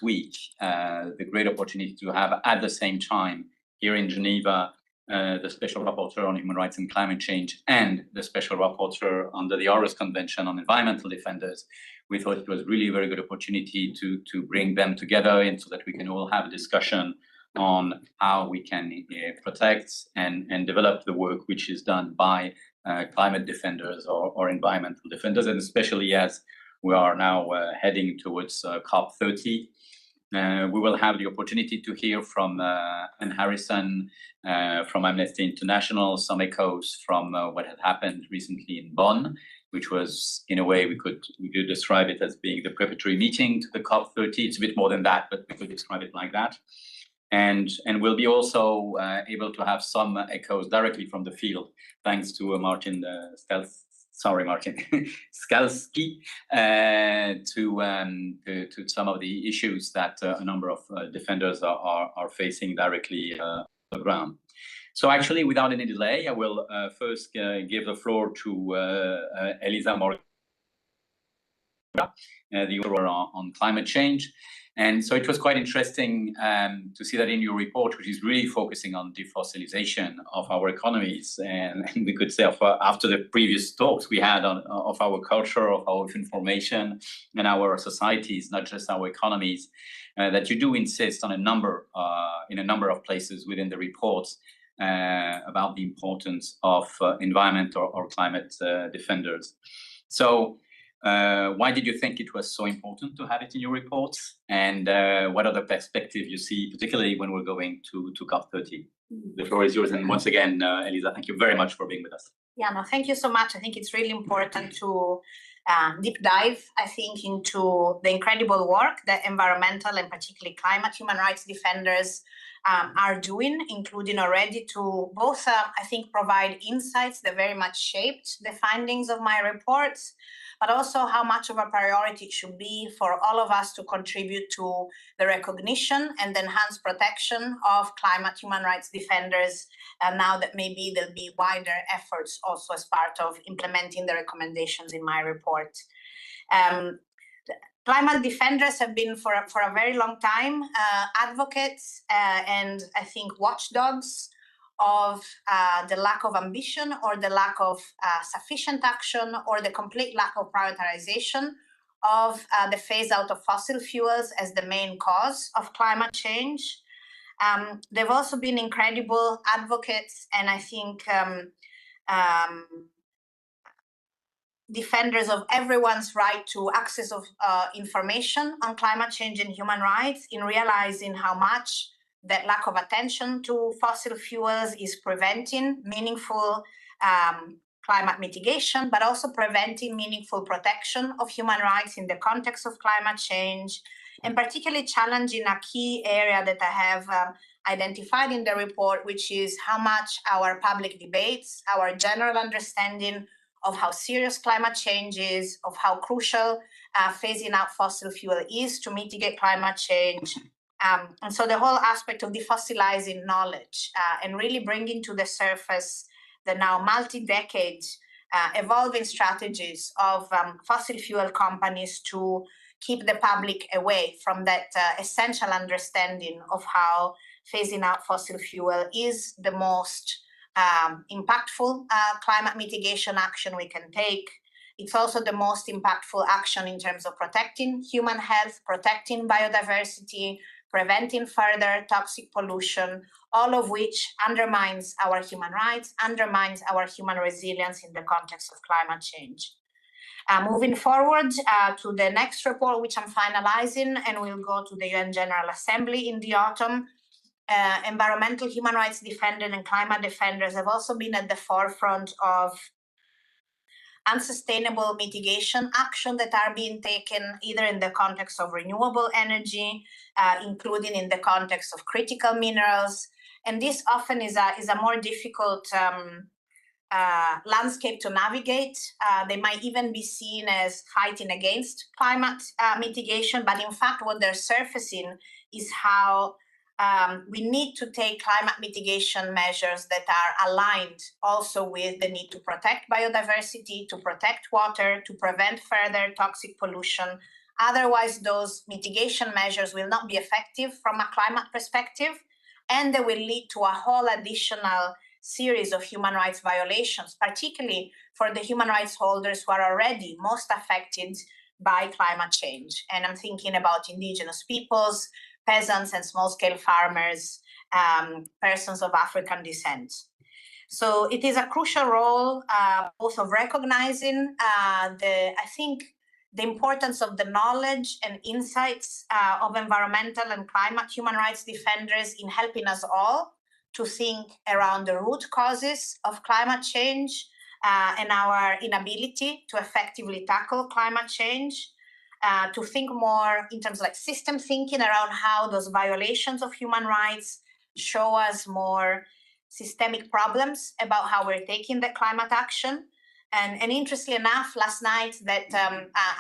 week the great opportunity to have at the same time here in Geneva the Special Rapporteur on Human Rights and Climate Change and the Special Rapporteur under the Aarhus Convention on Environmental Defenders. We thought it was really a very good opportunity to bring them together and so that we can all have a discussion on how we can protect and develop the work which is done by climate defenders or environmental defenders, and especially as we are now heading towards COP30. We will have the opportunity to hear from Anne Harrison from Amnesty International, some echoes from what had happened recently in Bonn, which was, in a way, we could describe it as being the preparatory meeting to the COP30. It's a bit more than that, but we could describe it like that. And we'll be also able to have some echoes directly from the field, thanks to Martin Skalski, to some of the issues that a number of defenders are facing directly on the ground. So actually, without any delay, I will first give the floor to Elisa Morgan, the author on climate change. And so it was quite interesting to see that in your report, which is really focusing on defossilization of our economies. And we could say after the previous talks we had of our culture, of our information and our societies, not just our economies, that you do insist on in a number of places within the reports about the importance of environment or climate defenders. So why did you think it was so important to have it in your reports? And what other perspective you see, particularly when we're going to COP30? The floor is yours. And once again, Elisa, thank you very much for being with us. Yeah, no, thank you so much. I think it's really important to deep dive, I think, into the incredible work that environmental and particularly climate human rights defenders are doing, including already to both, I think, provide insights that very much shaped the findings of my reports, but also how much of a priority it should be for all of us to contribute to the recognition and enhanced protection of climate human rights defenders, now that maybe there'll be wider efforts also as part of implementing the recommendations in my report. Climate defenders have been for a very long time advocates and I think watchdogs of the lack of ambition or the lack of sufficient action or the complete lack of prioritization of the phase out of fossil fuels as the main cause of climate change. They've also been incredible advocates and I think defenders of everyone's right to access of information on climate change and human rights, in realizing how much that lack of attention to fossil fuels is preventing meaningful climate mitigation, but also preventing meaningful protection of human rights in the context of climate change, and particularly challenging a key area that I have identified in the report, which is how much our public debates, our general understanding of how serious climate change is, of how crucial phasing out fossil fuel is to mitigate climate change. And so the whole aspect of defossilizing knowledge and really bringing to the surface the now multi-decade evolving strategies of fossil fuel companies to keep the public away from that essential understanding of how phasing out fossil fuel is the most impactful climate mitigation action we can take. It's also the most impactful action in terms of protecting human health, protecting biodiversity, preventing further toxic pollution, all of which undermines our human rights, undermines our human resilience in the context of climate change. Moving forward to the next report, which I'm finalizing, and we'll go to the UN General Assembly in the autumn. Environmental human rights defenders and climate defenders have also been at the forefront of unsustainable mitigation action that are being taken either in the context of renewable energy, including in the context of critical minerals. And this often is a more difficult landscape to navigate. They might even be seen as fighting against climate mitigation, but in fact what they're surfacing is how we need to take climate mitigation measures that are aligned also with the need to protect biodiversity, to protect water, to prevent further toxic pollution, Otherwise, those mitigation measures will not be effective from a climate perspective, and they will lead to a whole additional series of human rights violations, particularly for the human rights holders who are already most affected by climate change. And I'm thinking about indigenous peoples, peasants and small-scale farmers, persons of African descent. So it is a crucial role both of recognizing the importance of the knowledge and insights of environmental and climate human rights defenders in helping us all to think around the root causes of climate change and our inability to effectively tackle climate change, to think more in terms of like system thinking around how those violations of human rights show us more systemic problems about how we're taking the climate action. And interestingly enough, last night, that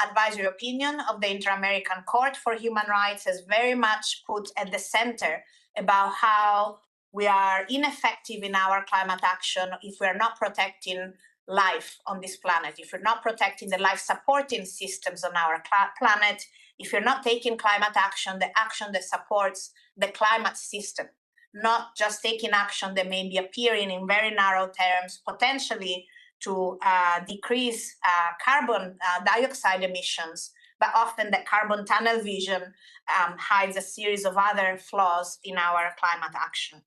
advisory opinion of the Inter-American Court for Human Rights has very much put at the center about how we are ineffective in our climate action if we are not protecting life on this planet, if we're not protecting the life supporting systems on our planet, if you're not taking climate action, the action that supports the climate system, not just taking action that may be appearing in very narrow terms, potentially to decrease carbon dioxide emissions, but often the carbon tunnel vision hides a series of other flaws in our climate action.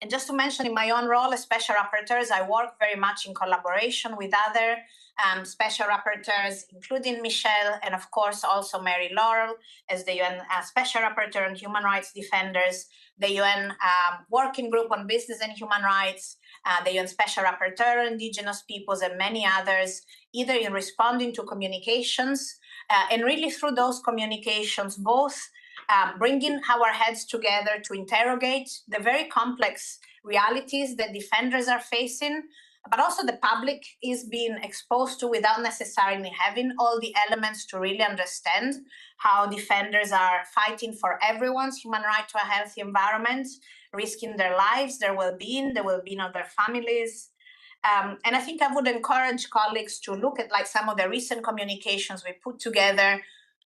And just to mention, in my own role as special rapporteurs, I work very much in collaboration with other special rapporteurs, including Michelle, and of course also Mary Laurel as the UN Special Rapporteur on Human Rights Defenders, the UN Working Group on Business and Human Rights, the UN Special Rapporteur on Indigenous Peoples, and many others, either in responding to communications and really through those communications, both bringing our heads together to interrogate the very complex realities that defenders are facing, but also the public is being exposed to without necessarily having all the elements to really understand how defenders are fighting for everyone's human right to a healthy environment, risking their lives, their well-being, the well-being of their families. And I think I would encourage colleagues to look at like some of the recent communications we put together.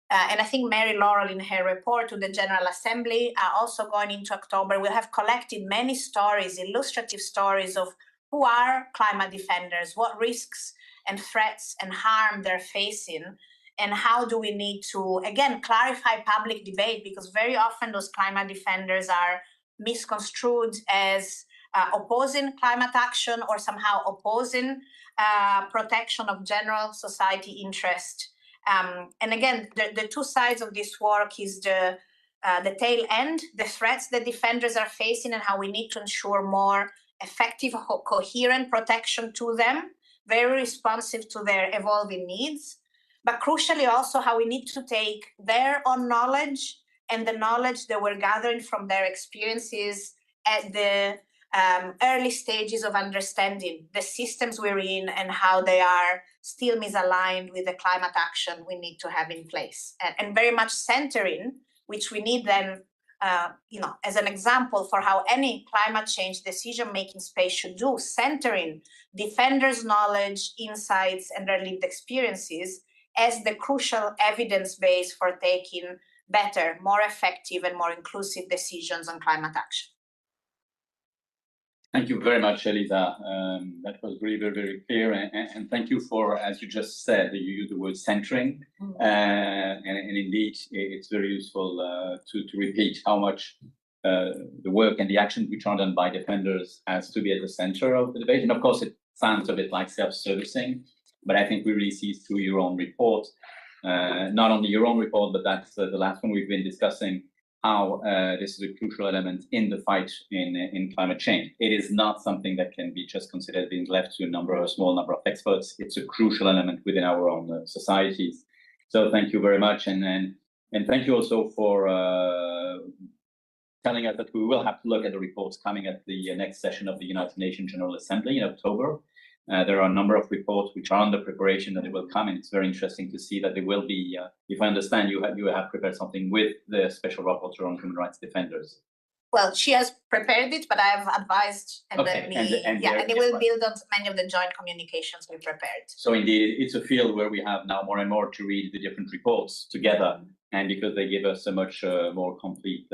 And I think Mary Laurel, in her report to the General Assembly, also going into October, will have collected many stories, illustrative stories of who are climate defenders, what risks and threats and harm they're facing, and how do we need to, again, clarify public debate, because very often those climate defenders are misconstrued as opposing climate action or somehow opposing protection of general society interest. And again, the two sides of this work is the tail end, the threats that defenders are facing and how we need to ensure more effective, coherent protection to them, very responsive to their evolving needs, but crucially also how we need to take their own knowledge and the knowledge that we're gathering from their experiences at the early stages of understanding the systems we're in and how they are still misaligned with the climate action we need to have in place. And very much centering, which we need then, as an example for how any climate change decision-making space should do, centering defenders' knowledge, insights, and their lived experiences as the crucial evidence base for taking better, more effective, and more inclusive decisions on climate action. Thank you very much, Elisa. That was very, very, very clear. And thank you for, as you just said, you used the word centering. And indeed, it's very useful to repeat how much the work and the actions which are done by defenders has to be at the center of the debate. And of course, it sounds a bit like self-servicing, but I think we really see through your own report, not only your own report, but that's the last one we've been discussing, how this is a crucial element in the fight in climate change. It is not something that can be just considered being left to a small number of experts. It's a crucial element within our own societies. So thank you very much. And thank you also for telling us that we will have to look at the reports coming at the next session of the United Nations General Assembly in October. There are a number of reports which are under preparation that they will come, and it's very interesting to see that there will be, if I understand, you have prepared something with the Special Rapporteur on Human Rights Defenders. Well, she has prepared it, but I have advised, and Okay, then and it will build on many of the joint communications we prepared. So indeed, it's a field where we have now more and more to read the different reports together, and because they give us a much more complete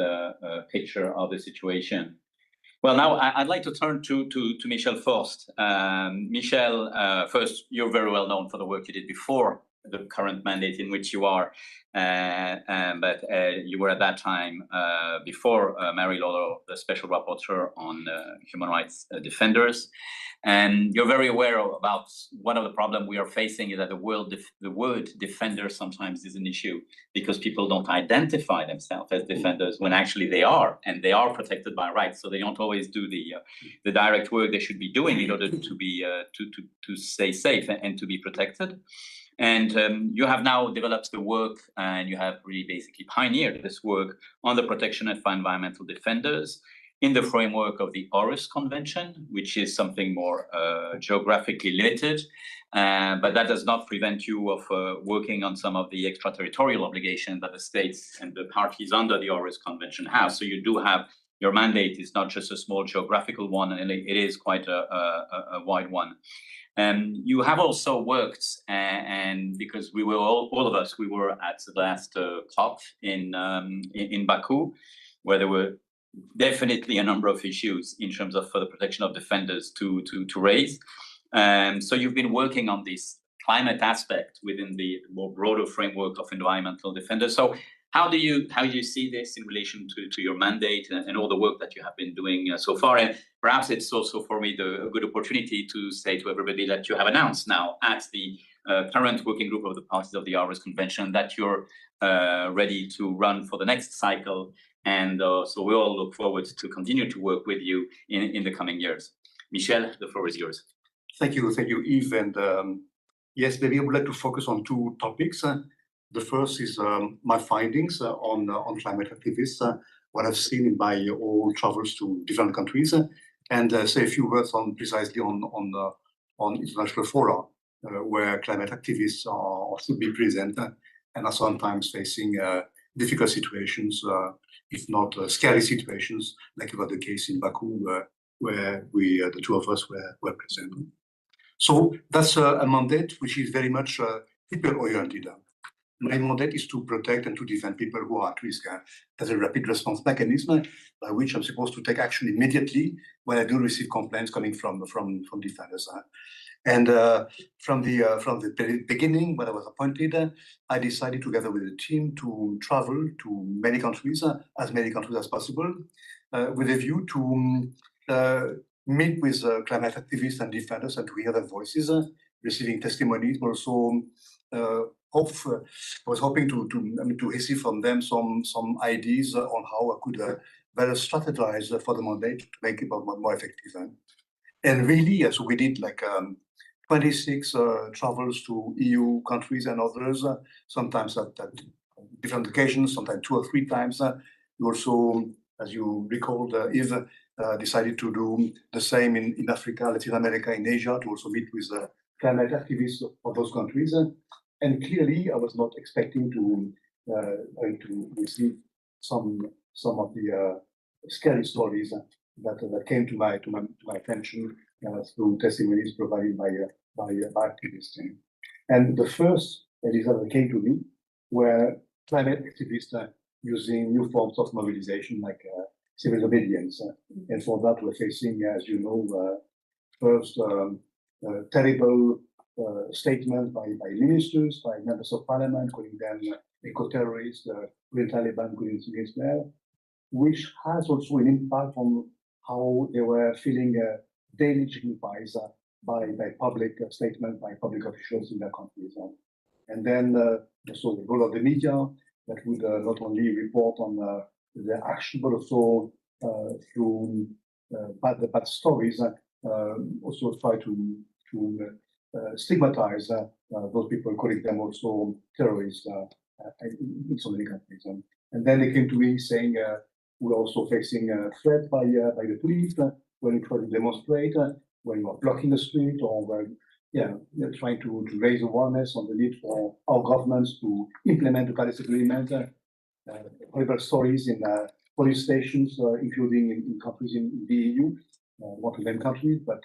picture of the situation. Well, now I'd like to turn to Michel first. Michel, first, you're very well known for the work you did before the current mandate in which you are, but you were at that time before Mary Lolo, the special rapporteur on human rights defenders. And you're very aware about one of the problems we are facing is that the word defender sometimes is an issue because people don't identify themselves as defenders when actually they are, and they are protected by rights. So they don't always do the direct work they should be doing in order to be to stay safe and to be protected. And you have now developed the work, and you have really basically pioneered this work on the protection of environmental defenders in the framework of the Aarhus Convention, which is something more geographically limited, but that does not prevent you of working on some of the extraterritorial obligations that the states and the parties under the Aarhus Convention have. So you do have, your mandate is not just a small geographical one, and it is quite a wide one. You have also worked, and because we were all of us, we were at the last COP in Baku, where there were definitely a number of issues in terms of for the protection of defenders to raise. So you've been working on this climate aspect within the more broader framework of environmental defenders. So how do you see this in relation to your mandate and all the work that you have been doing so far? And perhaps it's also for me a good opportunity to say to everybody that you have announced now at the current working group of the parties of the Aarhus Convention that you're ready to run for the next cycle. And so we all look forward to continue to work with you in the coming years. Michel, the floor is yours. Thank you, Yves. And yes, maybe I would like to focus on two topics. The first is my findings on climate activists, what I've seen in my own travels to different countries, and say a few words on precisely on international fora where climate activists are should be present and are sometimes facing difficult situations, if not scary situations, like about the case in Baku, where we, the two of us, were present. So that's a mandate which is very much people-oriented. My mandate is to protect and to defend people who are at risk. There's a rapid response mechanism by which I'm supposed to take action immediately when I do receive complaints coming from defenders. And from the beginning, when I was appointed, I decided together with the team to travel to many countries, as many countries as possible, with a view to meet with climate activists and defenders and to hear their voices, receiving testimonies, but also I was hoping to receive from them some ideas on how I could better strategize for the mandate to make it more effective. And really, so we did like 26 travels to EU countries and others, sometimes at different occasions, sometimes 2 or 3 times. We also, as you recalled, Yves, decided to do the same in Africa, Latin America, in Asia, to also meet with climate activists of those countries. And clearly, I was not expecting to receive some of the scary stories that came to my attention through testimonies provided by activists. And the first that came to me were climate activists using new forms of mobilization, like civil obedience. And for that, we're facing, as you know, first terrible statements by ministers, by members of parliament, calling them eco-terrorists, Green Taliban, Green Ismail, which has also an impact on how they were feeling delegitimized by public statements, by public officials in their countries. And then also the role of the media that would not only report on the action, but also through bad stories, also try to stigmatize those people, calling them also terrorists in so many countries. And then they came to me saying, we're also facing a threat by the police when you try to demonstrate, when you are blocking the street, or when you're trying to raise awareness on the need for our governments to implement the Paris Agreement. Horrible stories in police stations, including in countries in the EU, not in countries, but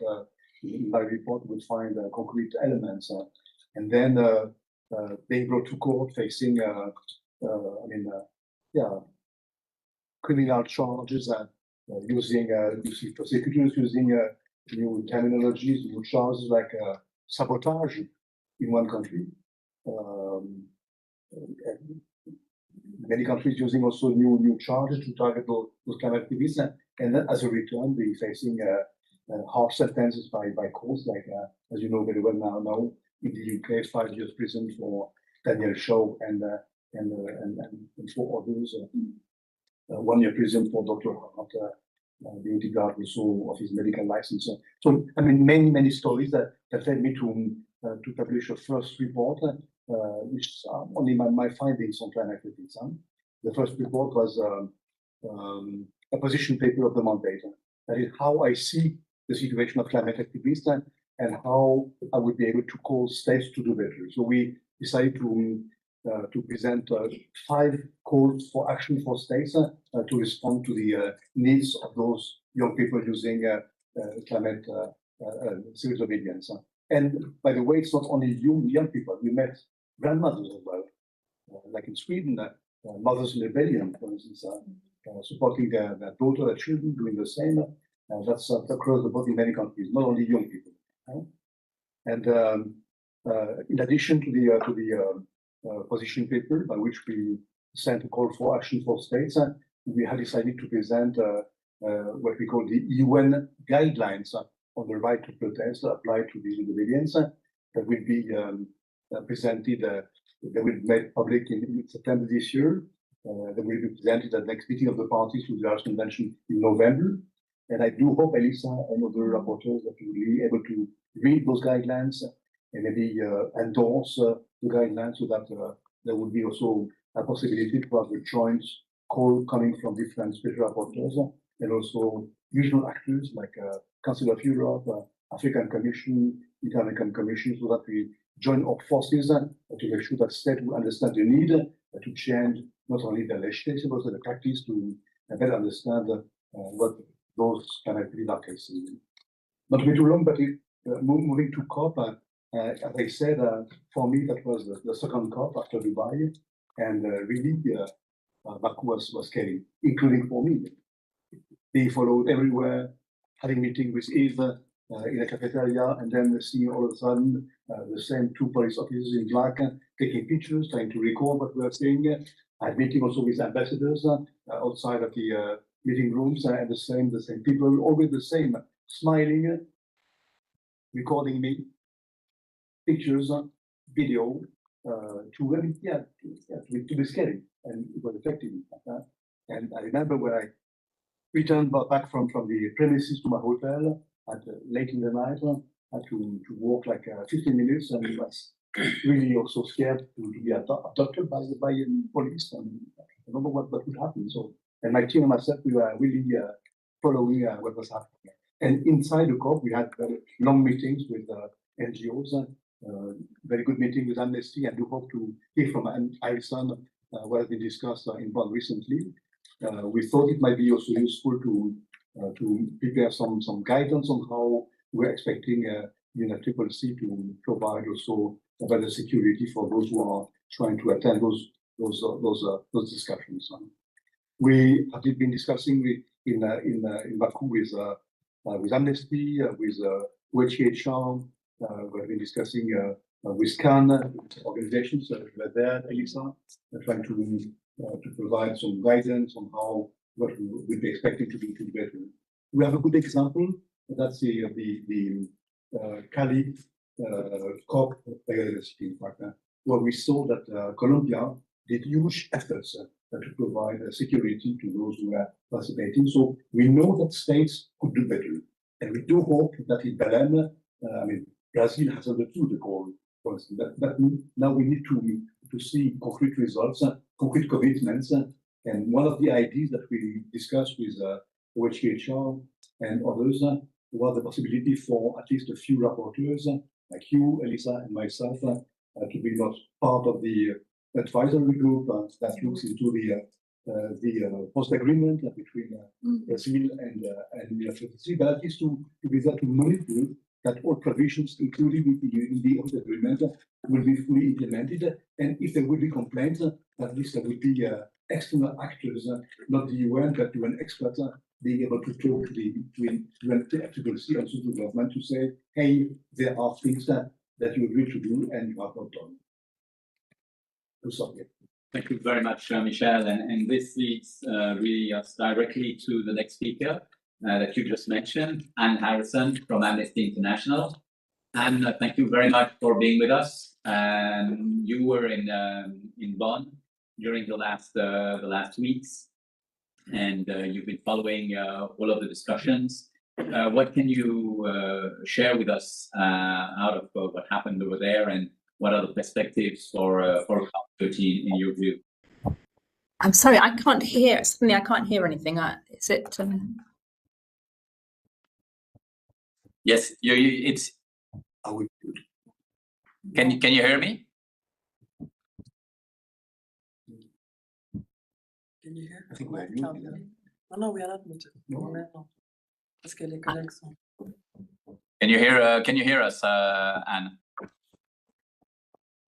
in my report you will find concrete elements. And then being brought to court facing, criminal charges, using prosecutors using new terminologies, new charges like sabotage in one country. Many countries using also new charges to target those climate activists, and then as a return, we facing harsh sentences by courts, like as you know very well now in the UK, 5 years prison for Daniel Shaw and 4 others, 1 year prison for Dr. Hart, being debarred also of his medical license. So I mean, many stories that led me to publish a first report, which is only my findings on climate activities. The first report was a position paper of the mandate. That is how I see the situation of climate activists and how I would be able to call states to do better. So we decided to present 5 calls for action for states to respond to the needs of those young people using climate civil obedience. And by the way, it's not only young people. We met grandmothers as well, like in Sweden, mothers in rebellion, for instance, supporting their daughter, their children, doing the same. That's across the board in many countries, not only young people. And in addition to the position paper by which we sent a call for action for states, we had decided to present what we call the UN guidelines on the right to protest applied to disobedience that will be presented, that will be made public in September this year. That will be presented at the next meeting of the parties to the Arts Convention in November. And I do hope, Elisa and other rapporteurs, that you will be able to read those guidelines and maybe endorse the guidelines, so that there will be also a possibility to have a joint call coming from different special rapporteurs and also regional actors like Council of Europe, African Commission, Inter-American Commission, so that we join our forces to make sure that states will understand the need to change not only the legislation, but also the practice to better understand what those kind of activities are facing. Not to be too long, but moving to COP, as I said, for me, that was the second COP after Dubai, and really, Baku was scary, including for me. They followed everywhere, having meeting with Eve in a cafeteria, and then seeing all of a sudden the same 2 police officers in black taking pictures, trying to record what we were saying. I had meeting also with ambassadors outside of the meeting rooms, and the same people, always the same, smiling, recording me, pictures, video, to be scary, and it was effective. And I remember when I returned back from the premises to my hotel at late in the night, I had to walk like 15 minutes, and I was really also scared to be abducted by police, and I don't know what would happen. So, and my team and myself, we were really following what was happening. And inside the COP, we had very long meetings with NGOs, very good meeting with Amnesty, and we hope to hear from Alison what has been discussed in Bonn recently. We thought it might be also useful to prepare some guidance on how we're expecting UNFCCC to provide also better security for those who are trying to attend those discussions. We have been discussing in Baku with Amnesty, with OHCHR. We have been discussing with CAN organizations that were there, Elisa, trying to provide some guidance on how what we would be expecting to be better. We have a good example. That's the Cali COP biodiversity, in fact, where we saw that Colombia did huge efforts to provide security to those who are participating. So we know that states could do better, and we do hope that in Belém, Brazil has understood the goal, for instance. But now we need to see concrete results, concrete commitments, and one of the ideas that we discussed with OHCHR and others was the possibility for at least a few rapporteurs, like you, Elisa, and myself, to be not part of the advisory group that looks into the post-agreement between Brazil and United States, but at least to be there to monitor that all provisions, including in the agreement, will be fully implemented. And if there will be complaints, at least there will be external actors, not the UN, but UN experts, being able to talk to the FCCC and to the government to say, hey, there are things that you agree to do and you have not done. Thank you very much, Michel. And this leads really us directly to the next speaker that you just mentioned, Anne Harrison from Amnesty International. Anne, thank you very much for being with us. You were in Bonn during the last weeks, and you've been following all of the discussions. What can you share with us out of what happened over there, and what are the perspectives for COP13 in your view? I'm sorry, I can't hear. Suddenly, I can't hear anything. Is it? Yes, it's. Can you hear me? Can you hear? I think we're muted. No, we are not muted. No. Parce que les collègues sont. Can you hear us, Anne?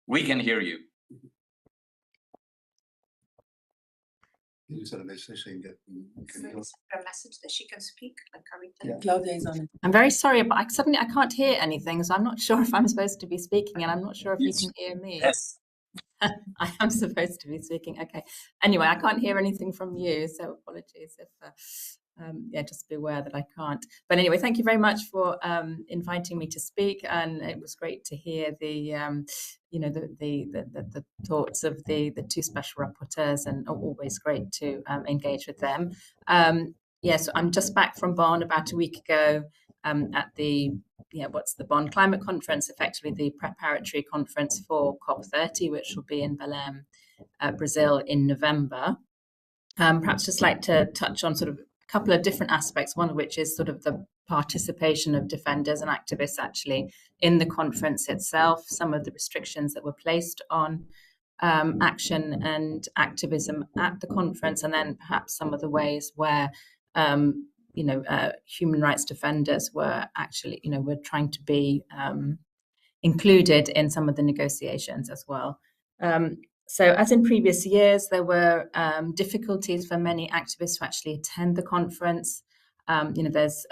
We can hear you. You send a message saying that we can hear. A message that she can speak, like Carita. Yeah. Claudia is on it. I'm very sorry, but I can't hear anything, so I'm not sure if I'm supposed to be speaking, and I'm not sure if Yes. you can hear me. Yes. I am supposed to be speaking. Okay. Anyway, I can't hear anything from you, so apologies if. Just be aware that I can't. But anyway, thank you very much for inviting me to speak, and it was great to hear the thoughts of the two special rapporteurs, and always great to engage with them. Yes, I'm just back from Bonn about a week ago at the Bonn Climate Conference, effectively the preparatory conference for COP30, which will be in Belém, Brazil in November. Perhaps just like to touch on sort of a couple of different aspects, one of which is sort of the participation of defenders and activists actually in the conference itself, some of the restrictions that were placed on action and activism at the conference, and then perhaps some of the ways where human rights defenders were actually, were trying to be included in some of the negotiations as well. So as in previous years, there were difficulties for many activists to actually attend the conference. There's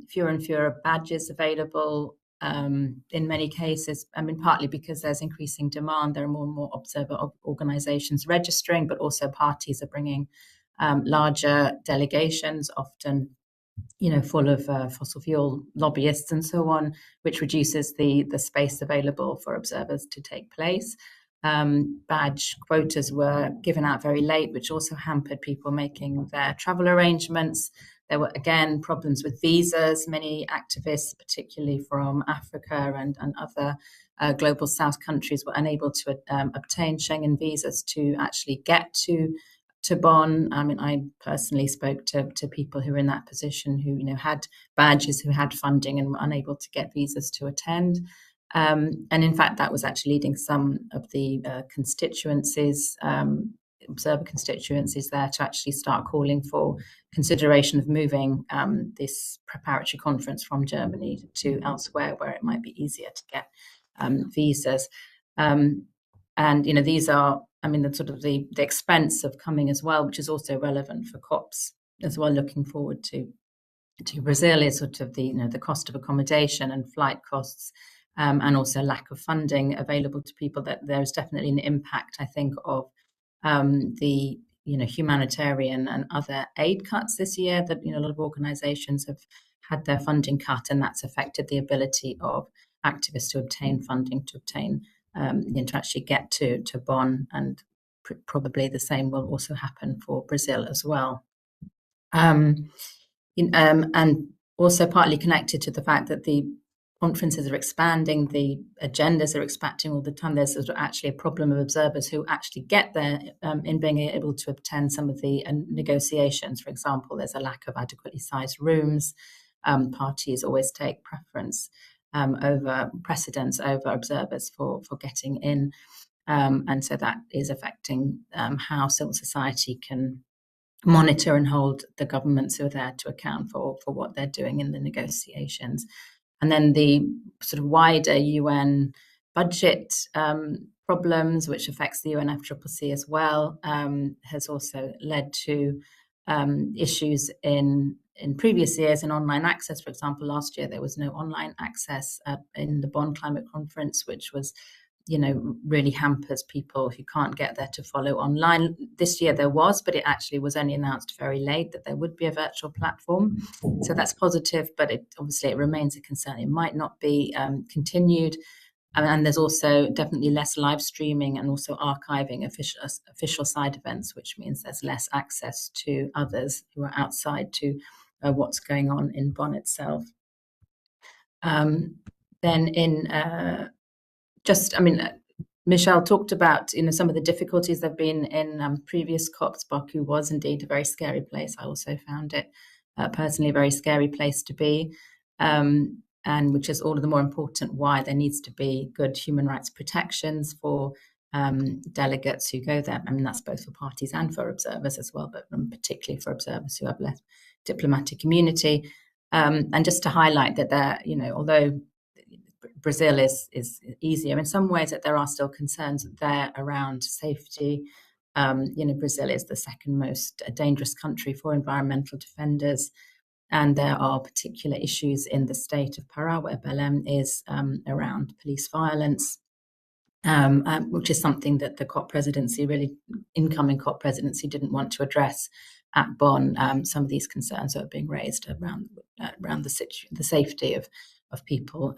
fewer and fewer badges available in many cases. I mean, partly because there's increasing demand. There are more and more observer organizations registering, but also parties are bringing larger delegations, often full of fossil fuel lobbyists and so on, which reduces the space available for observers to take place. Badge quotas were given out very late, which also hampered people making their travel arrangements. There were, again, problems with visas. Many activists, particularly from Africa and other global south countries, were unable to obtain Schengen visas to actually get to Bonn. I mean, I personally spoke to people who were in that position who, had badges, who had funding and were unable to get visas to attend. And in fact, that was actually leading some of the constituencies, observer constituencies there, to actually start calling for consideration of moving this preparatory conference from Germany to elsewhere where it might be easier to get visas. And these are, the sort of the expense of coming as well, which is also relevant for COPs as well. Looking forward to Brazil is sort of the cost of accommodation and flight costs, and also lack of funding available to people. That there is definitely an impact, I think, of the humanitarian and other aid cuts this year. That a lot of organisations have had their funding cut, and that's affected the ability of activists to obtain funding, to actually get to Bonn, and probably the same will also happen for Brazil as well. And also partly connected to the fact that the conferences are expanding, the agendas are expanding all the time. There's sort of actually a problem of observers who actually get there in being able to attend some of the negotiations. For example, there's a lack of adequately sized rooms. Parties always take precedence over observers for getting in. And so that is affecting how civil society can monitor and hold the governments who are there to account for what they're doing in the negotiations. And then the sort of wider UN budget problems, which affects the UNFCCC as well, has also led to issues in previous years in online access. For example, last year there was no online access in the Bonn Climate Conference, which was, really hampers people who can't get there to follow online. This year there was, but it actually was only announced very late that there would be a virtual platform. So that's positive, but obviously it remains a concern. It might not be continued. And there's also definitely less live streaming and also archiving official side events, which means there's less access to others who are outside to what's going on in Bonn itself. Then Michelle talked about, some of the difficulties there have been in previous COPs. Baku was indeed a very scary place. I also found it personally a very scary place to be, and which is all of the more important why there needs to be good human rights protections for delegates who go there. I mean, that's both for parties and for observers as well, but particularly for observers who have less diplomatic immunity. And just to highlight that there, although Brazil is easier in some ways, that there are still concerns there around safety. Brazil is the second most dangerous country for environmental defenders, and there are particular issues in the state of Pará, where Belém is, around police violence, which is something that the COP presidency, incoming COP presidency, didn't want to address at Bonn. Some of these concerns are being raised around the safety of people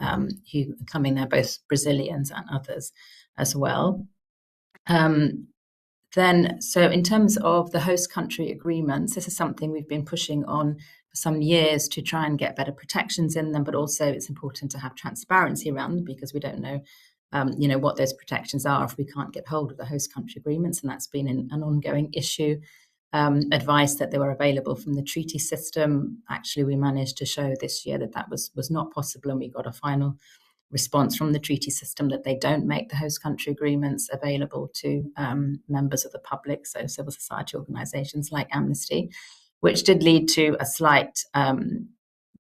who are coming there, both Brazilians and others as well. So in terms of the host country agreements, this is something we've been pushing on for some years to try and get better protections in them, but also it's important to have transparency around them, because we don't know, what those protections are if we can't get hold of the host country agreements, and that's been an ongoing issue. Advice that they were available from the treaty system. Actually, we managed to show this year that was not possible, and we got a final response from the treaty system that they don't make the host country agreements available to members of the public, so civil society organizations like Amnesty, which did lead to a slight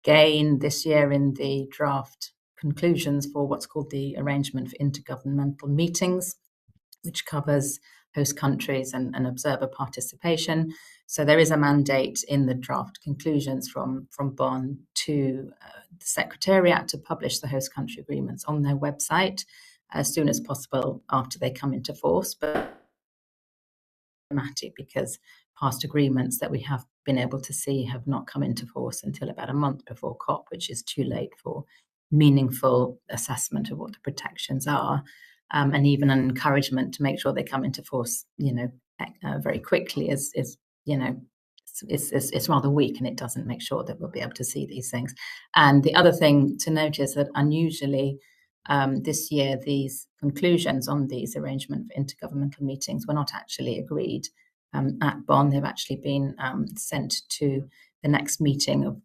gain this year in the draft conclusions for what's called the Arrangement for Intergovernmental Meetings, which covers host countries and observer participation. So there is a mandate in the draft conclusions from Bonn to the Secretariat to publish the host country agreements on their website as soon as possible after they come into force. But because past agreements that we have been able to see have not come into force until about a month before COP, which is too late for meaningful assessment of what the protections are. And even an encouragement to make sure they come into force, very quickly is it's rather weak, and it doesn't make sure that we'll be able to see these things. And the other thing to note is that unusually this year, these conclusions on these arrangement for intergovernmental meetings were not actually agreed at Bonn. They've actually been sent to the next meeting of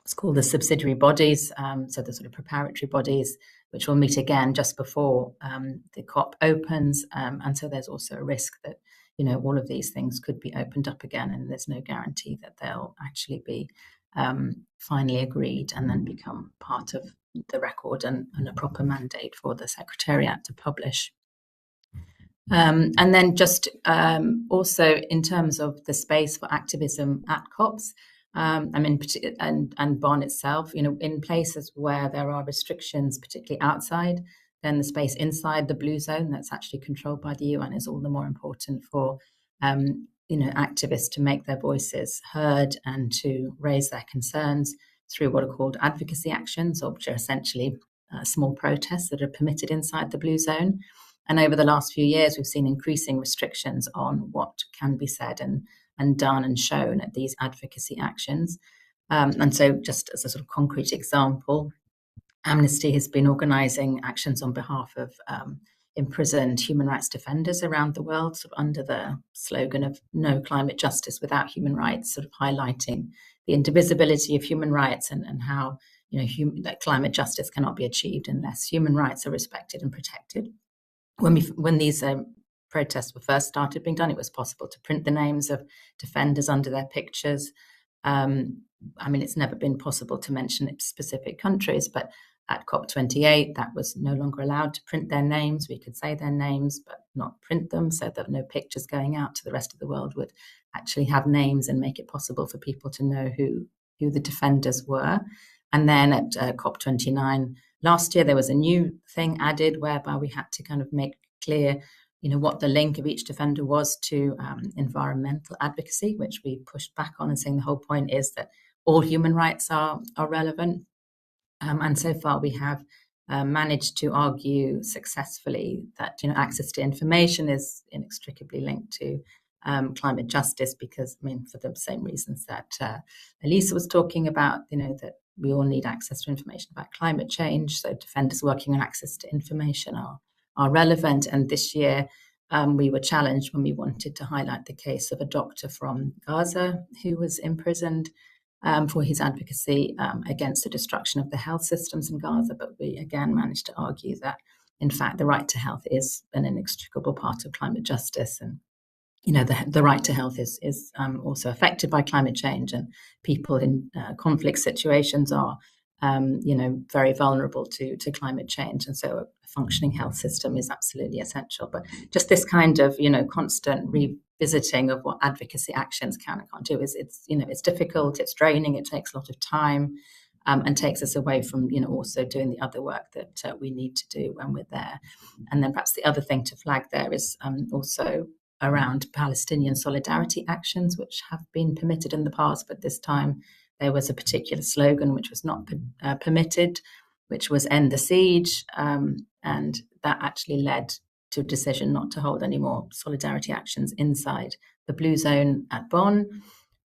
what's called the subsidiary bodies, so the sort of preparatory bodies, which will meet again just before the COP opens. And so there's also a risk that, all of these things could be opened up again, and there's no guarantee that they'll actually be finally agreed and then become part of the record and a proper mandate for the Secretariat to publish. And then just also in terms of the space for activism at COPs, and Bonn itself, in places where there are restrictions, particularly outside, then the space inside the blue zone that's actually controlled by the UN is all the more important for activists to make their voices heard and to raise their concerns through what are called advocacy actions, or which are essentially small protests that are permitted inside the blue zone. And over the last few years, we've seen increasing restrictions on what can be said and done and shown at these advocacy actions. And so just as a sort of concrete example, Amnesty has been organising actions on behalf of imprisoned human rights defenders around the world, sort of under the slogan of no climate justice without human rights, sort of highlighting the indivisibility of human rights and how that climate justice cannot be achieved unless human rights are respected and protected. When these protests were first started being done, it was possible to print the names of defenders under their pictures. I mean, it's never been possible to mention specific countries, but at COP28, that was no longer allowed to print their names. We could say their names, but not print them, so that no pictures going out to the rest of the world would actually have names and make it possible for people to know who the defenders were. And then at COP29 last year, there was a new thing added whereby we had to kind of make clear, what the link of each defender was to environmental advocacy, which we pushed back on and saying the whole point is that all human rights are relevant. And so far we have managed to argue successfully that access to information is inextricably linked to climate justice, because for the same reasons that Elisa was talking about, that we all need access to information about climate change. So defenders working on access to information are relevant. And this year we were challenged when we wanted to highlight the case of a doctor from Gaza who was imprisoned for his advocacy against the destruction of the health systems in Gaza. But we again managed to argue that, in fact, the right to health is an inextricable part of climate justice. And, the right to health is also affected by climate change, and people in conflict situations are, very vulnerable to climate change. And so a functioning health system is absolutely essential. But just this kind of, constant revisiting of what advocacy actions can and can't do it's difficult, it's draining, it takes a lot of time, and takes us away from, also doing the other work that we need to do when we're there. And then perhaps the other thing to flag there is also around Palestinian solidarity actions, which have been permitted in the past, but this time there was a particular slogan which was not permitted, which was "End the siege," and that actually led to a decision not to hold any more solidarity actions inside the blue zone at Bonn.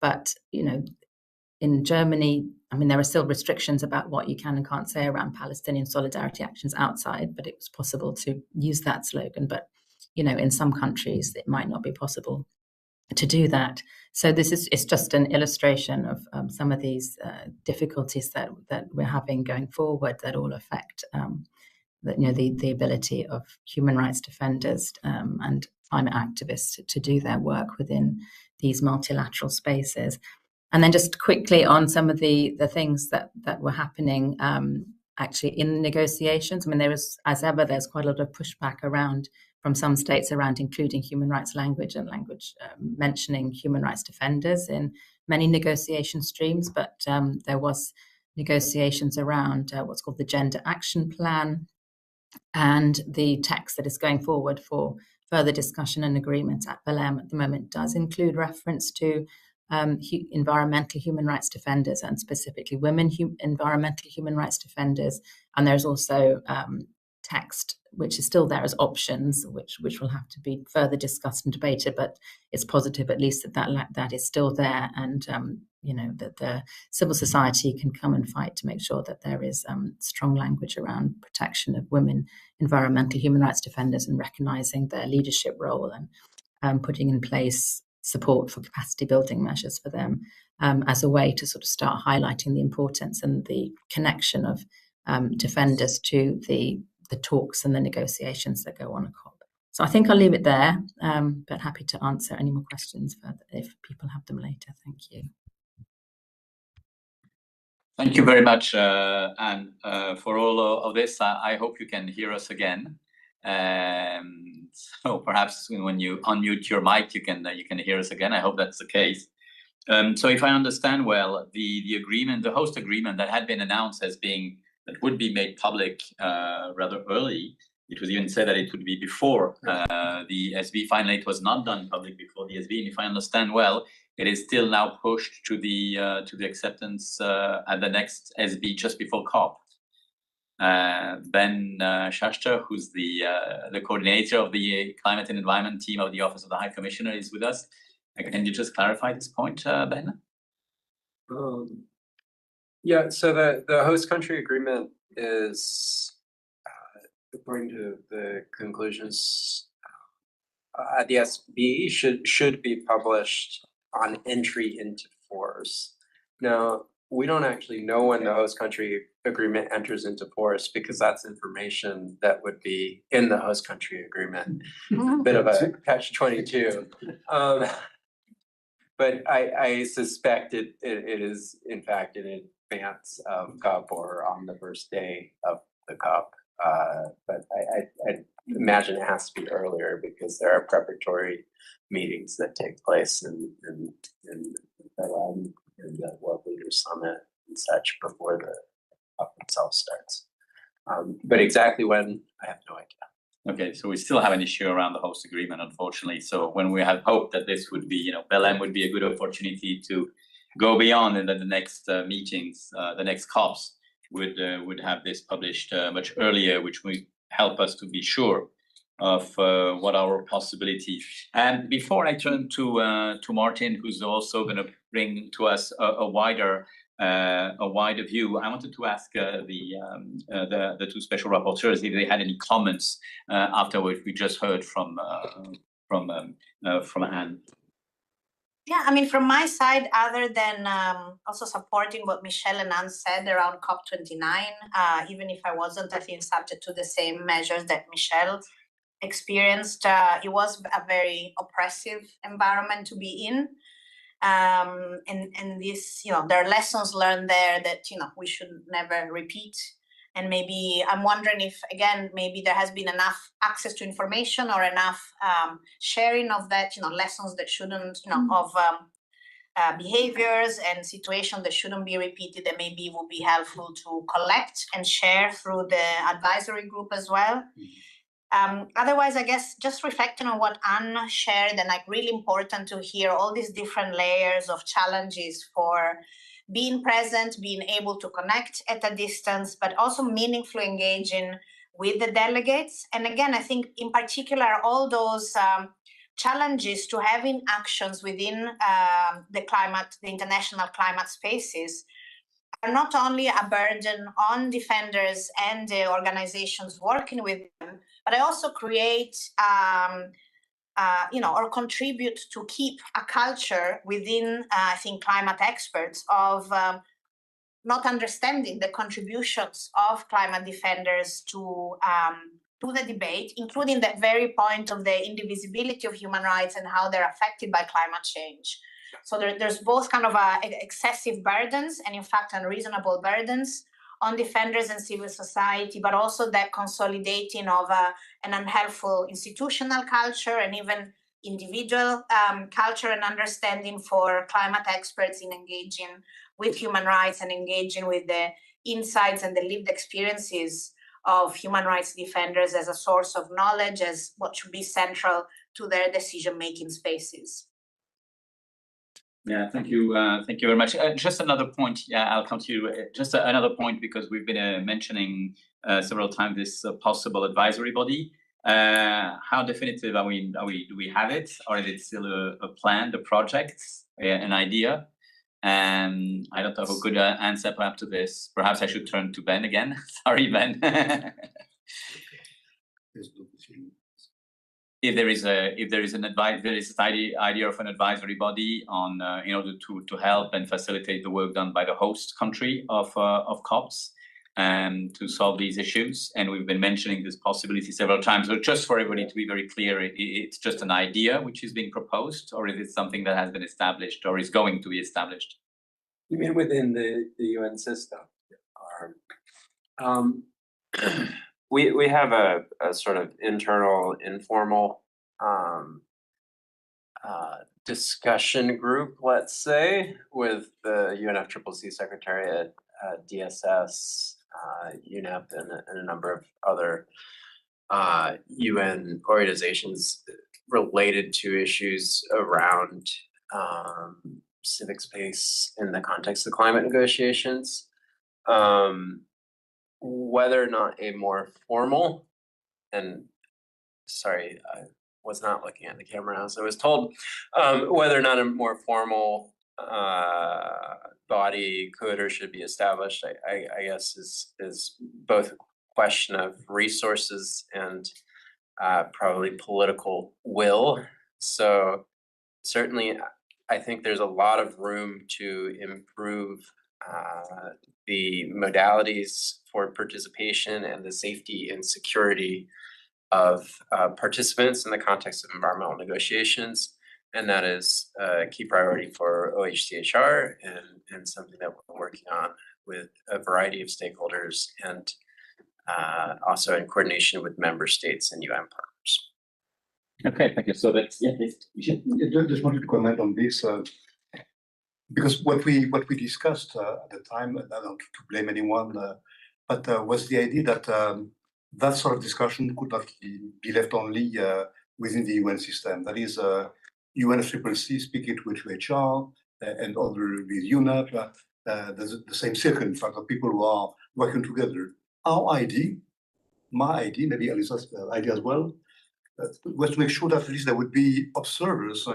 But in Germany, there are still restrictions about what you can and can't say around Palestinian solidarity actions outside, but it was possible to use that slogan. But in some countries, it might not be possible to do that. So it's just an illustration of some of these difficulties that we're having going forward that all affect the ability of human rights defenders and climate activists to do their work within these multilateral spaces. And then just quickly on some of the things that were happening actually in negotiations. There was, as ever, there's quite a lot of pushback from some states around including human rights language and language mentioning human rights defenders in many negotiation streams. But there was negotiations around what's called the Gender Action Plan, and the text that is going forward for further discussion and agreement at Belém at the moment does include reference to environmental human rights defenders, and specifically women environmental human rights defenders. And there's also text which is still there as options, which will have to be further discussed and debated. But it's positive, at least, that is still there, and that the civil society can come and fight to make sure that there is strong language around protection of women environmental human rights defenders and recognizing their leadership role, and putting in place support for capacity building measures for them as a way to sort of start highlighting the importance and the connection of defenders to the talks and the negotiations that go on at COP. So I think I'll leave it there, but happy to answer any more questions further if people have them later. Thank you. Thank you very much, Anne, for all of this. I hope you can hear us again. So perhaps when you unmute your mic, you can hear us again. I hope that's the case. So if I understand well, the agreement, the host agreement that had been announced as being that would be made public rather early. It was even said that it would be before the SB. Finally, it was not done public before the SB. And if I understand well, it is still now pushed to the acceptance at the next SB just before COP. Ben Schachter, who's the coordinator of the Climate and Environment team of the Office of the High Commissioner, is with us. Can you just clarify this point, Ben? Yeah, so the host country agreement is, according to the conclusions at the SB, should be published on entry into force. Now, we don't actually know when the host country agreement enters into force because that's information that would be in the host country agreement. Bit of a catch-22. But I suspect it is in fact in advance of CUP or on the first day of the CUP. But I imagine it has to be earlier because there are preparatory meetings that take place in the World Leaders Summit and such before the CUP itself starts. But exactly when, I have no idea. Okay, so we still have an issue around the host agreement, unfortunately. So when we had hoped that this would be, Belém would be a good opportunity to go beyond, and that the next meetings, the next COPs would have this published much earlier, which would help us to be sure of what our possibilities. And before I turn to Martin, who's also going to bring to us a wider view, I wanted to ask the two special rapporteurs if they had any comments after what we just heard from Anne. Yeah, I mean, from my side, other than also supporting what Michelle and Anne said around COP29, even if I wasn't, I think, subject to the same measures that Michelle experienced, it was a very oppressive environment to be in. And this, there are lessons learned there that, we should never repeat. And maybe I'm wondering if, again, maybe there has been enough access to information or enough sharing of that, lessons that shouldn't, of behaviors and situations that shouldn't be repeated, that maybe would be helpful to collect and share through the advisory group as well. Otherwise, I guess just reflecting on what Anne shared, and like really important to hear all these different layers of challenges for being present, being able to connect at a distance, but also meaningfully engaging with the delegates. And again, I think in particular, all those challenges to having actions within the international climate spaces are not only a burden on defenders and the organizations working with them, but I also create, or contribute to keep a culture within, I think, climate experts of not understanding the contributions of climate defenders to the debate, including that very point of the indivisibility of human rights and how they're affected by climate change. So there's both kind of excessive burdens and, in fact, unreasonable burdens on defenders and civil society, but also that consolidating of an unhelpful institutional culture and even individual culture and understanding for climate experts in engaging with human rights and engaging with the insights and the lived experiences of human rights defenders as a source of knowledge, as what should be central to their decision-making spaces. Yeah, thank you very much. Just another point. Yeah, I'll come to you. Just another point, because we've been mentioning several times this possible advisory body. How definitive are we? Do we have it, or is it still a plan, a project, an idea? I don't know who could answer perhaps to this. Perhaps I should turn to Ben again. Sorry, Ben. If there is an idea of an advisory body on in order to help and facilitate the work done by the host country of COPs and to solve these issues. And we've been mentioning this possibility several times. But just for everybody to be very clear, it's just an idea which is being proposed, or is it something that has been established or is going to be established? You mean within the UN system? We have a sort of internal, informal discussion group, let's say, with the UNFCCC Secretariat, DSS, UNEP, and a number of other UN organizations related to issues around civic space in the context of climate negotiations. Whether or not a more formal, and sorry, I was not looking at the camera as I was told, whether or not a more formal body could or should be established, I guess is both a question of resources and probably political will. So certainly, I think there's a lot of room to improve the modalities for participation and the safety and security of participants in the context of environmental negotiations. And that is a key priority for OHCHR and something that we're working on with a variety of stakeholders and also in coordination with member states and UN partners. Okay, thank you. So that's Just wanted to comment on this because what we discussed at the time, I don't want to blame anyone, but was the idea that that sort of discussion could not be left only within the UN system. That is, UNFCCC speaking to HR and other with UNEP. There's the same circle, in fact, of people who are working together. Our idea, my idea, maybe Alisa's idea as well, was to make sure that at least there would be observers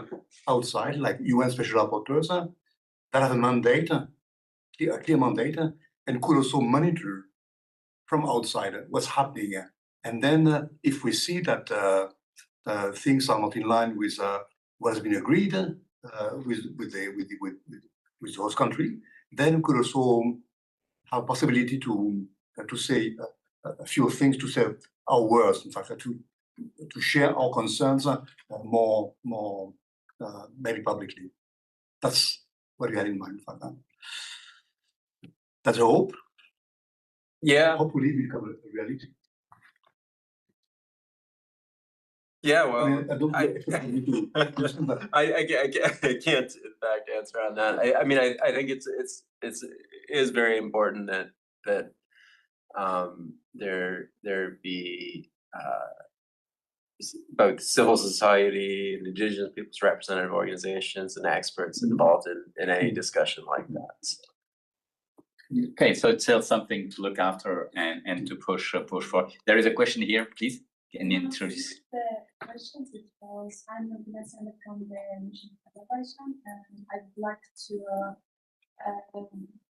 outside, like UN special rapporteurs, that have a mandate, a clear mandate, and could also monitor from outside what's happening. And then if we see that things are not in line with what has been agreed with the host country, then we could also have possibility to say a few things, to say our words, in fact, to share our concerns more maybe publicly. That's what we had in mind for that. That's a hope. Yeah. Hopefully it will become a reality. Yeah, well, I mean, I can't in fact answer on that. I mean, I think it is very important that there be both civil society and indigenous people's representative organizations and experts involved in any discussion like that. So. Okay, so it's still something to look after and to push for. There is a question here, please. Can you introduce? The question is because I'm a listener from the mission Azerbaijan, and I'd like to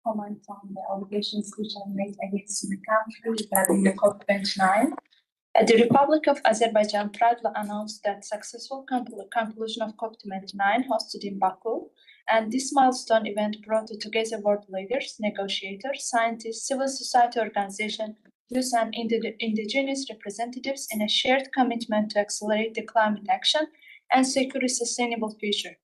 comment on the allegations which are made against my country regarding the COP29. The Republic of Azerbaijan proudly announced that successful conclusion of COP29 hosted in Baku, and this milestone event brought together world leaders, negotiators, scientists, civil society organizations, youth and indigenous representatives in a shared commitment to accelerate the climate action and secure a sustainable future.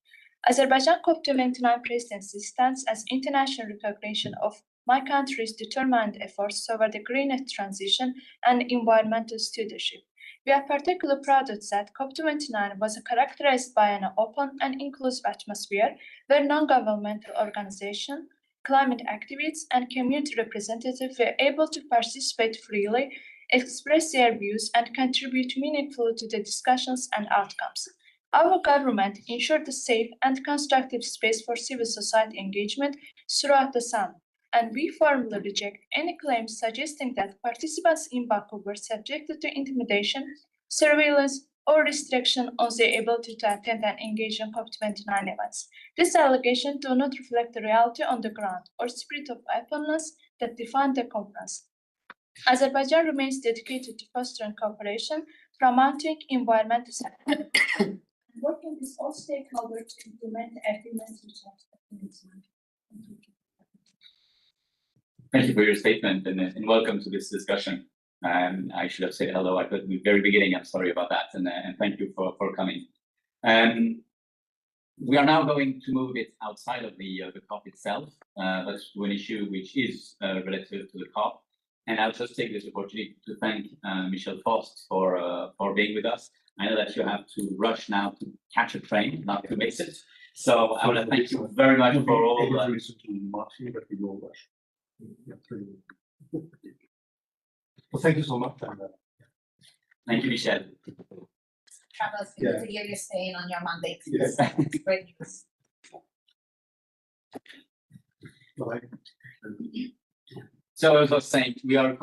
Azerbaijan COP29 presidency stands as international recognition of my country's determined efforts toward the green transition and environmental stewardship. We are particularly proud that COP29 was characterized by an open and inclusive atmosphere where non-governmental organizations, climate activists, and community representatives were able to participate freely, express their views, and contribute meaningfully to the discussions and outcomes. Our government ensured a safe and constructive space for civil society engagement throughout the summit, and we firmly reject any claims suggesting that participants in Baku were subjected to intimidation, surveillance, or restriction on their ability to attend and engage in COP29 events. This allegation do not reflect the reality on the ground or spirit of openness that defined the conference. Azerbaijan remains dedicated to fostering cooperation, promoting environmental safety, and working with all stakeholders to implement the agreements which are. Thank you for your statement and welcome to this discussion. I should have said hello at the very beginning. I'm sorry about that, and thank you for coming. We are now going to move it outside of the COP itself, but to an issue which is related to the COP. And I'll just take this opportunity to thank Michel Faust for being with us. I know that you have to rush now to catch a train, not to miss it. So I want to thank you very much for all. Well, thank you so much. Thank you, Michel. Carlos, good to hear you staying on your mandate. Yes. Great news. Bye. So as I was saying, we're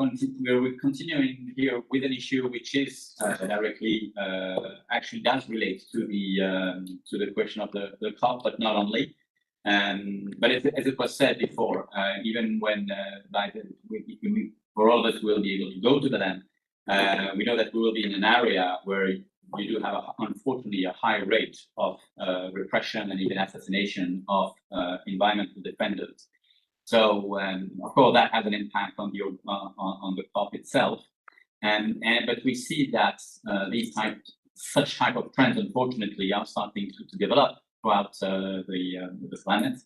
continuing here with an issue which is directly actually does relate to the question of the COP, but not only. But as it was said before, even when for all of us will be able to go to the land, we know that we will be in an area where you do have, unfortunately, a high rate of repression and even assassination of environmental defenders. So of course that has an impact on the COP itself, but we see that such type of trends, unfortunately, are starting to develop throughout the planet.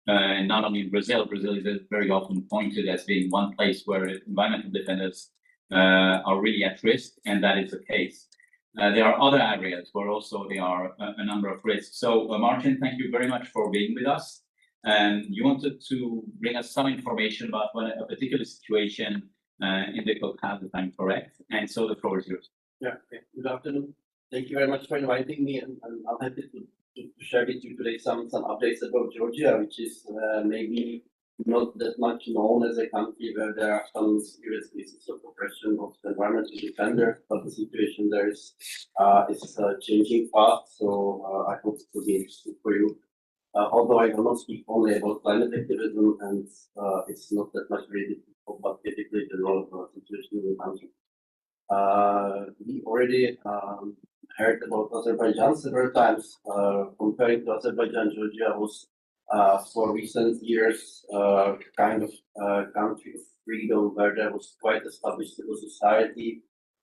And not only in Brazil. Brazil is very often pointed as being one place where environmental defenders are really at risk, and that is the case. There are other areas where also there are a number of risks. So, Martin, thank you very much for being with us. You wanted to bring us some information about a particular situation in the Caucasus, if I'm correct. And so the floor is yours. Yeah, okay. Good afternoon. Thank you very much for inviting me, and I'm happy to share with you today some updates about Georgia, which is maybe not that much known as a country where there are some serious cases of oppression of the environmental defenders, but the situation there is changing fast. So I hope it will be interesting for you. Although I will not speak only about climate activism, and it's not that much related, but basically the role of the situation in the country. We already heard about Azerbaijan several times. Comparing to Azerbaijan, Georgia was for recent years kind of country of freedom where there was quite established civil society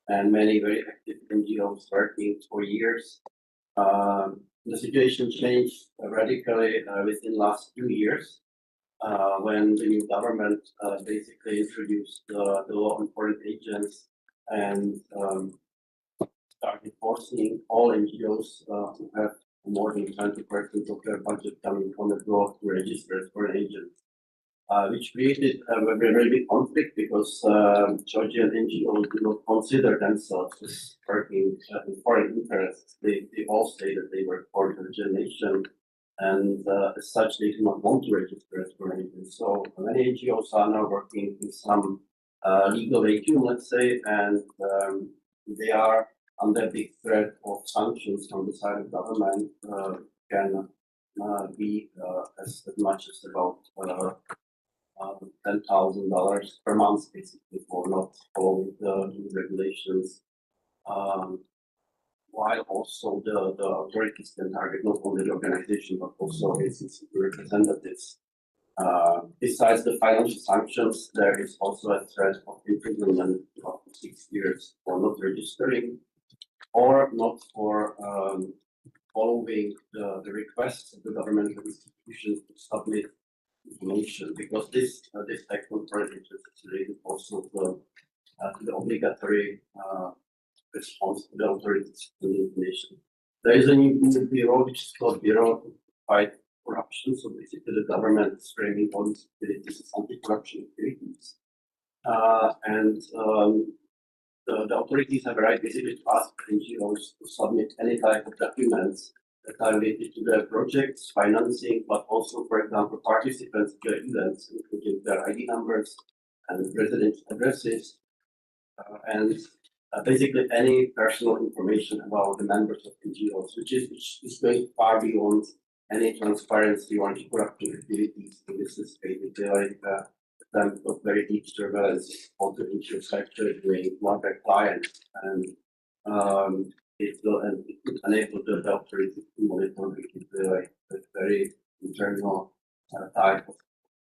and many very active NGOs working for years. The situation changed radically within the last 2 years when the new government basically introduced the law on foreign agents and started forcing all NGOs who have more than 20% of their budget coming from abroad to register as foreign agents, which created a very big conflict because Georgian NGOs do not consider themselves as working in foreign interests. They all say that they work for the Georgian nation, and as such, they do not want to register as foreign agents. So many NGOs are now working in some legal vacuum, let's say, and they are under big threat of sanctions from the side of government. Can be as much as about $10,000 per month, basically, for not following the regulations. While also the authorities can target not only the organization but also its representatives. Besides the financial sanctions, there is also a threat of imprisonment of 6 years for not registering or not for following the requests of the governmental institutions to submit information, because this act on foreign agents is related also to the obligatory response to the authorities to the information. There is a new bureau which is called Bureau to Fight Corruption. So basically, the government is framing all these activities as anti-corruption activities, and the authorities have a right basically to ask NGOs to submit any type of documents that are related to their projects, financing, but also, for example, participants to their events, including their ID numbers and residence addresses, and basically any personal information about the members of NGOs, which is going far beyond any transparency or anti-corruption activities. So this is basically like attempt of very deep surveillance of the insurance sector doing one by client, and it could enable the authorities to monitor like very internal type of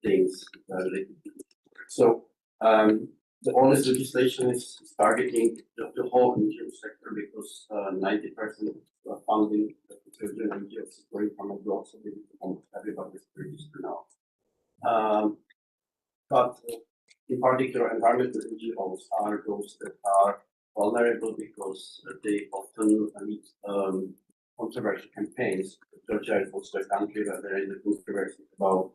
things related to this. So all this legislation is targeting the whole insurance sector because 90% of funding that the Georgian NGOs is going from abroad, so almost everybody is registered now. But in particular, environmental NGOs are those that are vulnerable because they often lead controversial campaigns. Georgia is also a country where there is a controversy about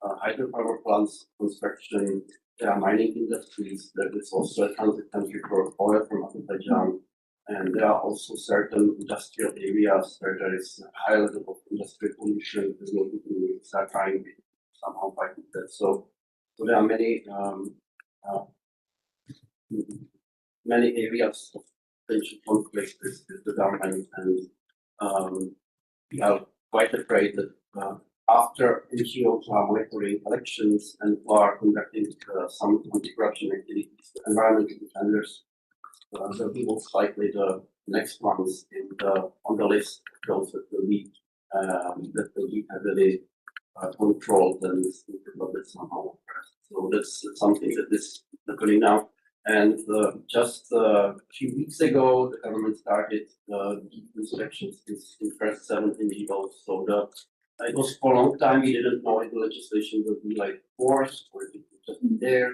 hydropower plants construction. There are mining industries. There is also a transit country for oil from Azerbaijan. And there are also certain industrial areas where there is a high level of industrial pollution. There's no communities are trying to somehow fight with that. So there are many areas of potential conflict with the government, and we are quite afraid that after NGOs are monitoring elections and are conducting some anti-corruption activities, the environmental defenders will be most likely the next ones on the list of those that will be heavily controlled and implemented somehow. So that's something that is happening now. And just a few weeks ago, the government started deep inspections in first 17 NGOs. So it was for a long time we didn't know if the legislation would be like forced or if it would just be there.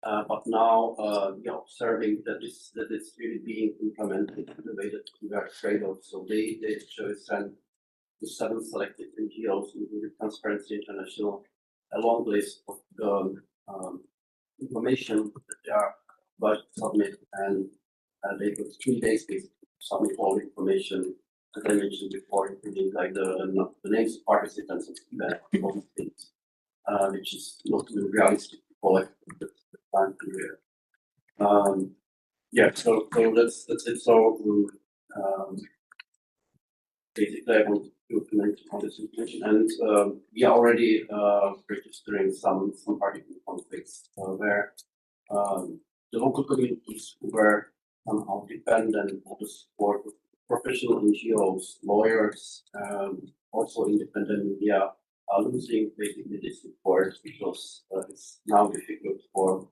But now we are observing that it's really being implemented in the way that we are afraid of. So they actually sent the 7 selected NGOs, including Transparency International, a long list of the information that they are about to submit, and they got 3 days basically to submit all the information, as I mentioned before, including like the names of participants and all these things, which is not really realistic to collect the time period. Yeah, so that's it. So basically, I want to comment on this information, and we are already registering some particular conflicts where the local communities who were somehow dependent on the support of professional NGOs, lawyers, also independent media are losing basically this support because it's now difficult for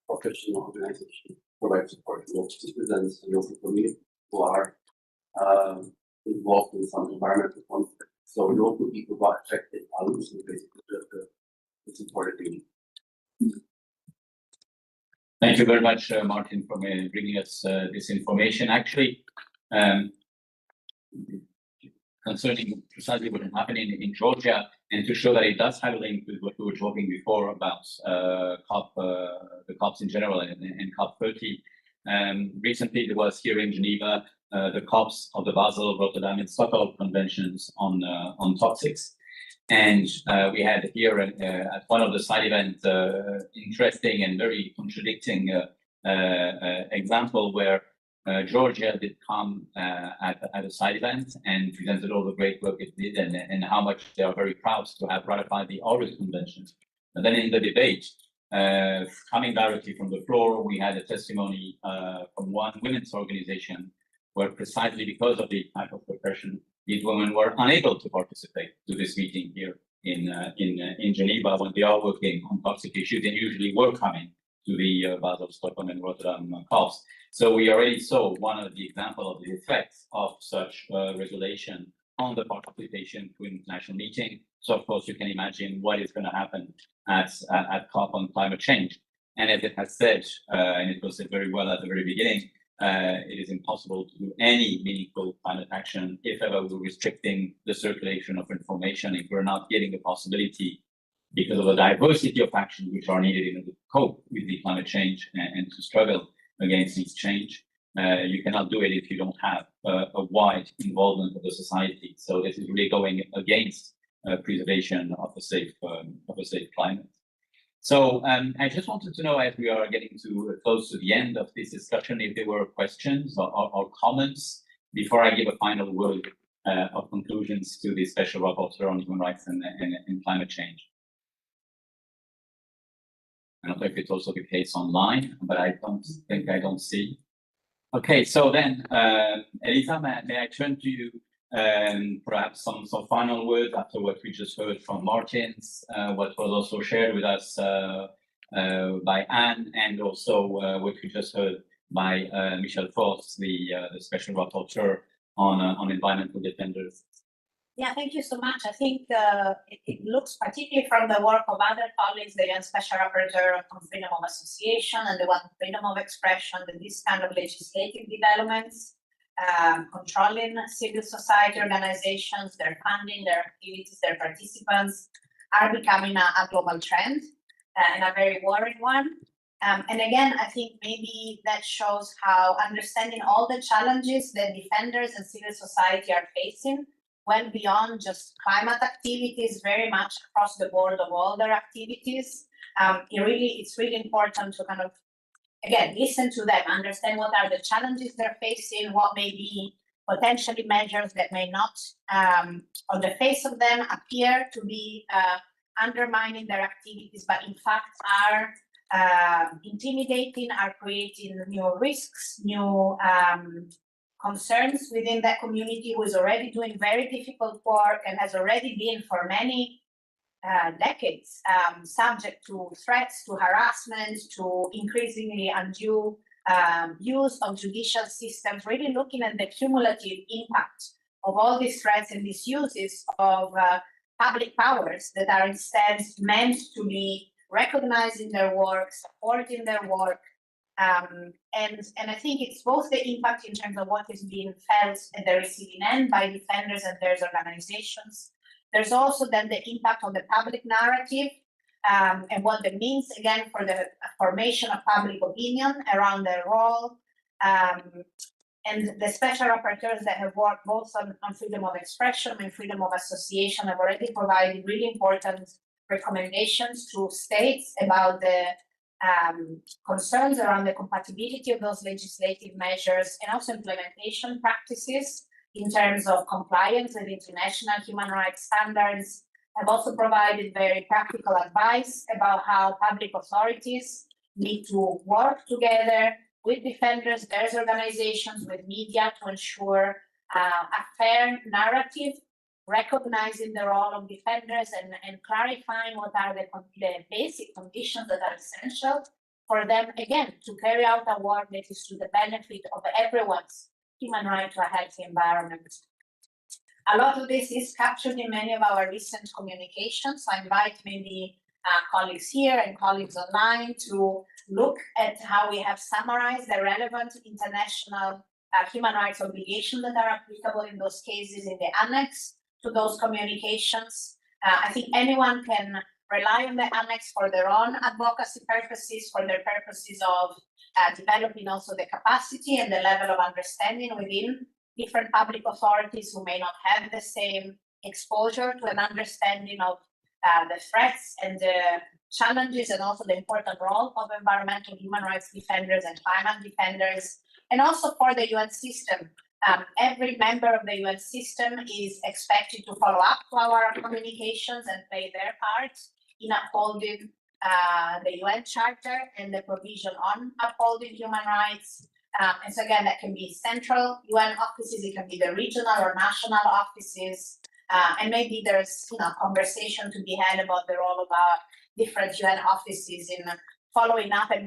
professional organizations to provide support to local citizens and local communities who are involved in some environmental conflict. So local people who are affected are losing basically the support they need. Thank you very much, Martin, for bringing us this information. Actually, concerning precisely what is happening in Georgia, and to show that it does have a link with what we were talking before about the COPs in general and COP 30. Recently, there was here in Geneva the COPs of the Basel, Rotterdam, and Stockholm conventions on toxics. And we had here at one of the side events interesting and very contradicting example where Georgia did come at a side event and presented all the great work it did and how much they are very proud to have ratified the Aarhus Convention. And then in the debate, coming directly from the floor, we had a testimony from one women's organization where precisely because of the type of repression, these women were unable to participate to this meeting here in Geneva when they are working on toxic issues and usually were coming to the Basel, Stockholm, and Rotterdam COPs. So we already saw one of the examples of the effects of such regulation on the participation to international meeting. So of course you can imagine what is going to happen at COP on climate change. And as it has said, and it was said very well at the very beginning, it is impossible to do any meaningful climate action if ever we're restricting the circulation of information, if we're not getting the possibility because of the diversity of actions which are needed in order to cope with the climate change and to struggle against this change. You cannot do it if you don't have a wide involvement of the society. So this is really going against preservation of a safe climate. So I just wanted to know, as we are getting close to the end of this discussion, if there were questions or comments before I give a final word of conclusions to the Special Rapporteur on Human Rights and Climate Change. I don't know if it's also the case online, but I don't see. Okay, so then, Elisa, may I turn to you perhaps some final words after what we just heard from Martins, what was also shared with us by Anne, and also what we just heard by Michel Forst, the Special Rapporteur on environmental defenders. Yeah, thank you so much. I think it looks particularly from the work of other colleagues, the UN Special Rapporteur on freedom of association and the one on freedom of expression, that this kind of legislative developments, controlling civil society organizations, their funding, their activities, their participants, are becoming a global trend and a very worrying one. And again, I think maybe that shows how understanding all the challenges that defenders and civil society are facing went beyond just climate activities, very much across the board of all their activities. It's really important to kind of, again, listen to them, understand what are the challenges they're facing, what may be potentially measures that may not, on the face of them, appear to be undermining their activities, but in fact are intimidating, are creating new risks, new concerns within that community who is already doing very difficult work and has already been for many decades, subject to threats, to harassment, to increasingly undue use of judicial systems, really looking at the cumulative impact of all these threats and these uses of public powers that are instead meant to be recognized in their work, supporting their work. And I think it's both the impact in terms of what is being felt at the receiving end by defenders and their organizations. There's also then the impact on the public narrative and what that means, again, for the formation of public opinion around their role. And the special rapporteurs that have worked both on freedom of expression and freedom of association have already provided really important recommendations to states about the concerns around the compatibility of those legislative measures and also implementation practices in terms of compliance with international human rights standards. Have also provided very practical advice about how public authorities need to work together with defenders, their organizations, with media to ensure a fair narrative, recognizing the role of defenders and clarifying what are the basic conditions that are essential for them, again, to carry out a work that is to the benefit of everyone's human right to a healthy environment. A lot of this is captured in many of our recent communications. I invite maybe colleagues here and colleagues online to look at how we have summarized the relevant international human rights obligations that are applicable in those cases in the annex to those communications. I think anyone can rely on the annex for their own advocacy purposes, for their purposes of developing also the capacity and the level of understanding within different public authorities who may not have the same exposure to an understanding of the threats and the challenges and also the important role of environmental human rights defenders and climate defenders, and also for the UN system. Every member of the UN system is expected to follow up to our communications and play their part in upholding the UN Charter and the provision on upholding human rights. And so again, that can be central UN offices, it can be the regional or national offices, and maybe there's conversation to be had about the role of our different UN offices in following up and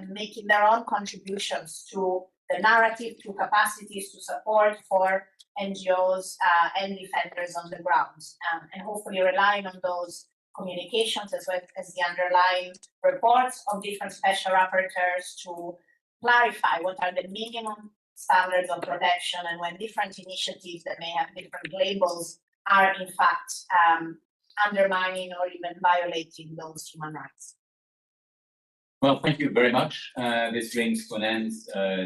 making their own contributions to the narrative, to capacities, to support for NGOs and defenders on the ground, and hopefully relying on those communications as well as the underlying reports of different special rapporteurs to clarify what are the minimum standards of protection and when different initiatives that may have different labels are in fact undermining or even violating those human rights. Well, thank you very much. This brings to an end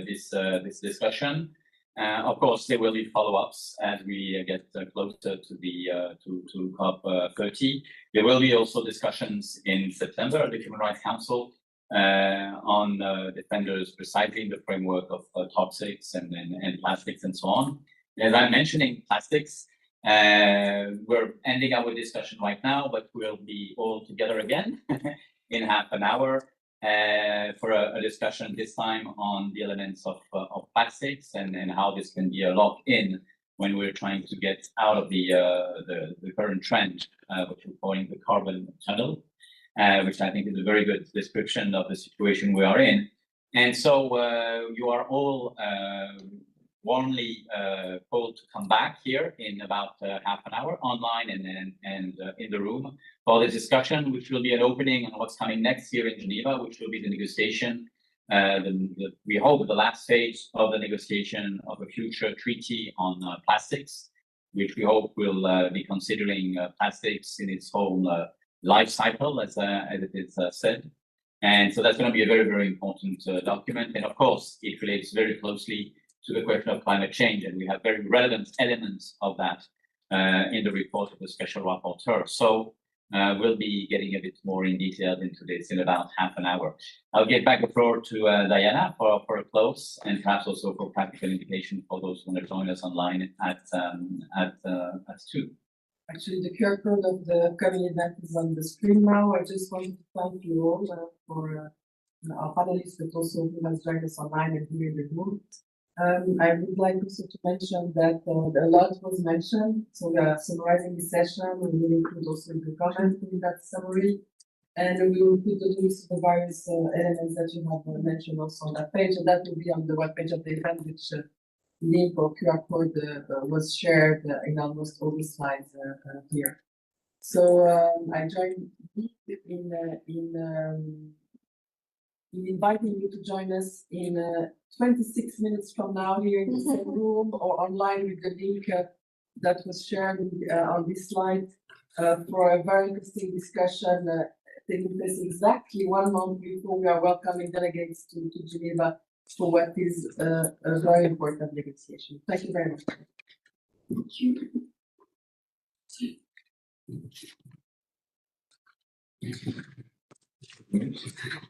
this discussion. Of course, there will be follow-ups as we get closer to the to COP30. There will be also discussions in September at the Human Rights Council on defenders precisely in the framework of toxics and plastics and so on. As I'm mentioning plastics, we're ending our discussion right now, but we'll be all together again in half an hour for a discussion this time on the elements of plastics and how this can be a lock-in when we're trying to get out of the current trend, which we're calling the carbon tunnel, which I think is a very good description of the situation we are in. And so you are all warmly called to come back here in about half an hour online and in the room for the discussion, which will be an opening on what's coming next here in Geneva, which will be the negotiation, we hope the last phase of the negotiation of a future treaty on plastics, which we hope will be considering plastics in its whole life cycle, as it is said. And so that's going to be a very, very important document. And of course, it relates very closely to the question of climate change. And we have very relevant elements of that in the report of the special rapporteur. So we'll be getting a bit more in detail into this in about half an hour. I'll get back the floor to Diana for a close and perhaps also for practical indication for those who want to join us online at 2. Actually, the QR code of the upcoming event is on the screen now. I just wanted to thank you all for our panelists, but also who has joined us online and here in the room. I would like also to mention that a lot was mentioned, so we are summarizing the session, we will include also the comments in that summary. And we will put the links to the various elements that you have mentioned also on that page, and that will be on the webpage of the event, which link or QR code was shared in almost all the slides here. So I join in inviting you to join us in 26 minutes from now here in the same room or online with the link that was shared on this slide for a very interesting discussion taking place exactly 1 month before we are welcoming delegates to Geneva for what is a very important negotiation. Thank you very much. Thank you.